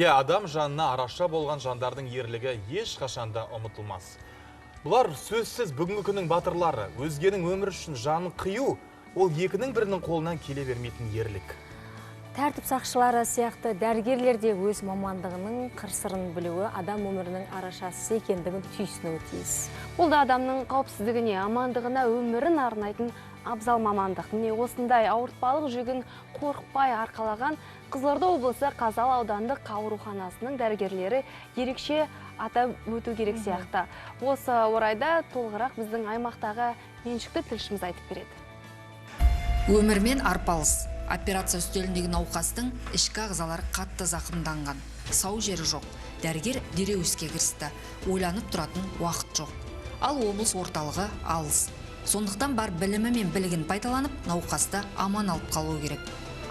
Адам жанына араша болған жандардың ерлігі ешқашанда ұмытылмас. Бұлар сөзсіз бүгінгі күннің батырлары, өзгенің өмірі үшін жанын қию, ол екінің бірінің қолынан келе бермейтін ерлік. Тәртіп сақшылары сияқты дәрігерлер де өз мамандығының қыр-сырын білуі, адам өмірінің арашасы екендігін түйсінуі тиіс. Бұл да адамның қауіпсіздігіне, амандығына өмірін арнайтын абзал мамандық. Міне осындай ауыртпалық жүгін қорықпай арқалаған Қызылорда облысы Қазалы аудандық ауруханасының дәрігерлері ерекше атап өту керек сияқты. Осы орайда толығырақ біздің аймақтағы меншікті тілшіміз айтып береді. Өмірмен арпалыс. Операция үстеліндегі науқастың ішкі ағзалары қатты зақымданған. Сау жері жоқ. Дәрігер дереу іске кірісті. Ойланып тұратын уақыт жоқ. Ал облыс орталығы алыс. Сондықтан бар білімі мен білігін пайдаланып, науқасты аман алып қалу керек.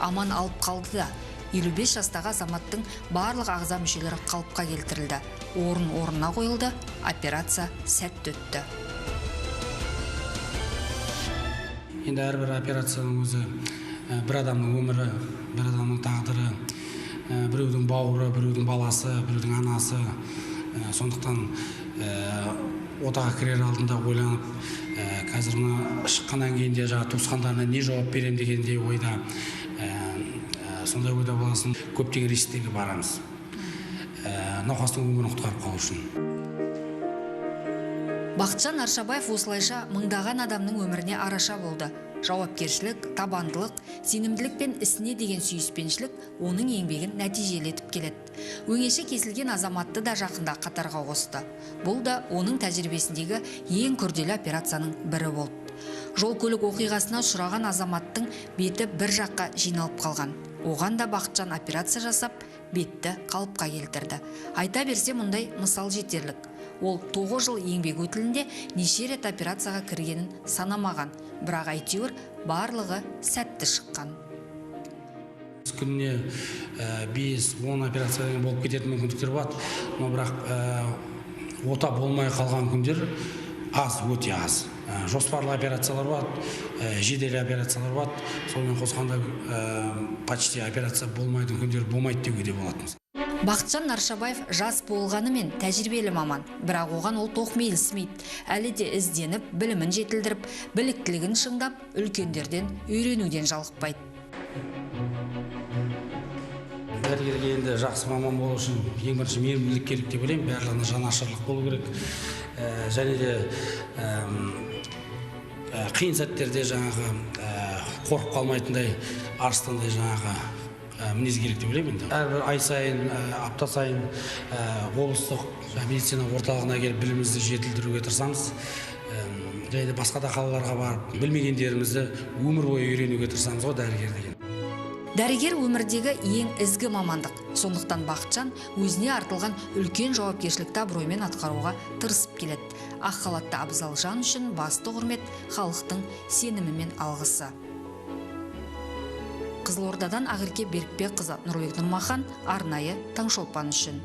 Аман алып қалды да, 55 жастағы азаматтың барлық ағза мүшелері қалыпқа келтірілді. Орнына қойылды, операция сәтті өтті. Енді әрбір операцияның өзі бір адамның өмірі, бір адамның тағдыры, біреудің бауыры, біреудің баласы, біреудің анасы. Сондықтан отаға кірер алдында ойланып, қазір мына шыққаннан кейін де туысқандарына не жауап берем дегендей ойда, сондай ойда боласын, көптеген рисктерге барамыз. Науқастың өмірін құтқарып қалу үшін. Бақытжан Аршабаев осылайша мыңдаған адамның өміріне араша болды. Жауапкершілік, табандылық, сенімділік пен ісіне деген сүйіспеншілік оның еңбегін нәтижелетіп келеді. Өңеші кесілген азаматты да жақында қатарға қосты. Бұл да оның тәжірибесіндегі ең күрделі операцияның бірі болды. Жол көлік оқиғасына ұшыраған азаматтың беті бір жаққа жиналып қалған. Оған да Бақытжан операция жасап, бетті қалыпқа келтірді. Айта берсе мұндай мысал жетерлік. Ол 9 жыл еңбек өтілінде неше рет операцияға кіргенін санамаған, бірақ әйтеуір барлығы сәтті шыққан. Күніне 5-10 операция болып кететін мүмкіндіктер бар, но бірақ ота болмай қалған күндер аз, өте аз. Жоспарлы операциялар бар, жедел операциялар бар, сонымен қосқанда почти операция болмайтын күндер болмайды деуге де болады. Бақытжан Аршабаев жас болғанымен тәжірибелі маман, бірақ оған ол тоқмейілсімейді. Әлі де ізденіп, білімін жетілдіріп, біліктілігін шыңдап, үлкендерден үйренуден жалықпайды. Дәрігерге енді жақсы маман болу үшін ең бірінші мейірімділік керек деп ойлаймын, барлығына жанашырлық болу керек. Және де қиын сәттерде жаңағы қорқып қалмайтындай, арыстандай жаңағы мінез керек деп ойлаймын. Әрбір ай сайын, апта сайын облыстық медицина орталығына келіп білімімізді жетілдіруге тырысамыз. Және де басқа да қалаларға барып, білмегендерімізді өмір бойы үйренуге тырысамыз ғой, дәрігер деген. Дәрігер өмірдегі ең ізгі мамандық. Сондықтан Бақытжан өзіне артылған үлкен жауапкершілікті абыроймен атқаруға тырысып келеді. Ақ халатты абзал жан үшін басты құрмет халықтың сенімі мен алғысы. Қызылордадан Ақерке Берікбекқызы, Нұрбек Нұрмахан, арнайы Таңшолпан үшін.